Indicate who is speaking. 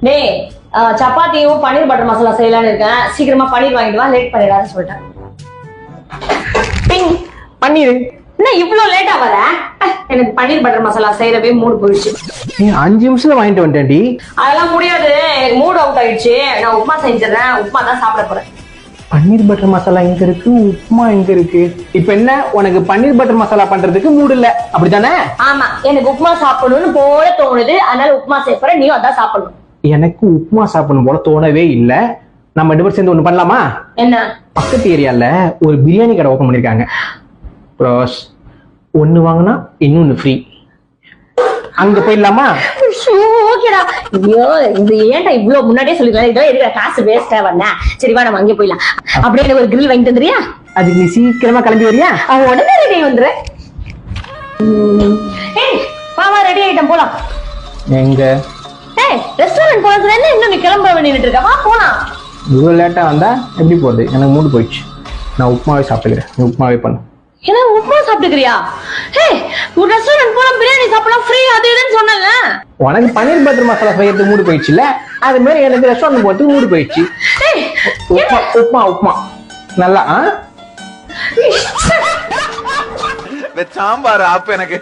Speaker 1: டேய் சப்பாத்தியும் பன்னீர் பட்டர் மசாலா செய்யலான்னு இருக்கேன். சீக்கிரமா பன்னீர் வாங்கிட்டு வா, லேட் பண்ணிடாத சொல்லிட்டேன்.
Speaker 2: பன்னீர்
Speaker 1: என்ன இவ்ளோ லேட்டா வர? எனக்கு பன்னீர் பட்டர் மசாலா செய்யறவே மூடு போயிடுச்சு.
Speaker 2: நீ 5 நிமிஷத்துல வாங்கிட்டு வந்துட்டேன்டி.
Speaker 1: அதெல்லாம் முடியாது, எனக்கு மூட் அவுட் ஆயிடுச்சு. நான் உப்புமா செஞ்சிடறேன், உப்புமா தான் சாப்பிட போறேன்.
Speaker 2: பன்னீர் பட்டர் மசாலா எங்க இருக்கு, உப்புமா எங்க இருக்கு? இப்ப என்ன உனக்கு பன்னீர் பட்டர் மசாலா பண்றதுக்கு மூடு இல்ல, அப்படித்தானே?
Speaker 1: ஆமா, எனக்கு உப்புமா சாப்பிடணும்னு போல தோணுது, அதனால உப்புமா செய்ய போறேன். நீயும் அதான் சாப்பிடணும்.
Speaker 2: எனக்கு உப்புமா சாப்பிடணும் போல தோணவே இல்ல. நம்ம 2 பேரும் சேர்ந்து ஒண்ணு பண்ணலாமா? என்ன? பக்கத்து ஏரியால ஒரு பிரியாணி கடை ஓபன் பண்ணிருக்காங்க. ப்ரோஸ் 1 வாங்கினா இன்னொன்னு ஃப்ரீ. அங்க போயிடலாமா?
Speaker 1: ஓகேடா. ஐயோ, இது ஏன்டா இவ்வளவு முன்னாடியே சொல்லிக்கலாம். இதெல்லாம் இருக்கிற காசு வேஸ்டா வந்தேன். சரி வா, நம்ம அங்கே போயிடலாம். அப்படியே எனக்கு ஒரு கிரில் வாங்கி தந்துறியா?
Speaker 2: அதுக்கு நீ சீக்கிரமா கிளம்பி வரியா?
Speaker 1: உடனே ரெடி வந்துரு. ஏய் மாமா, ரெடி ஆயிட்டேன், போலாம்.
Speaker 2: எங்க?
Speaker 1: ஏய், ரெஸ்டாரண்ட் போறதுல என்ன இன்னும் நீ கிளம்ப வேண்டிட்டு இருக்க? வா போலாம்.
Speaker 2: இவ்வளவு லேட்டா வந்தா எப்படி போகுது? எனக்கு மூடு போயிடுச்சு. நான் உப்புமாவே சாப்பிட்டுக்கிறேன், நீ உப்புமாவே பண்ணு.
Speaker 1: என்ன உப்புமா சாப்பிட்டுக்கிறியா? ஏய், ஒரு ரெஸ்டாரண்ட் போலாம், பிரியாணி சாப்பிடலாம், ஃப்ரீ அது இதுன்னு சொன்னாங்க.
Speaker 2: உனக்கு பன்னீர் பட்டர் மசாலா செய்யறதுக்கு மூடு போயிடுச்சுல, அது மாதிரி எனக்கு ரெஸ்டாரண்ட் போறதுக்கு மூடு போயிடுச்சு. உப்புமா உப்புமா நல்லா
Speaker 3: சாம்பார் ஆப் எனக்கு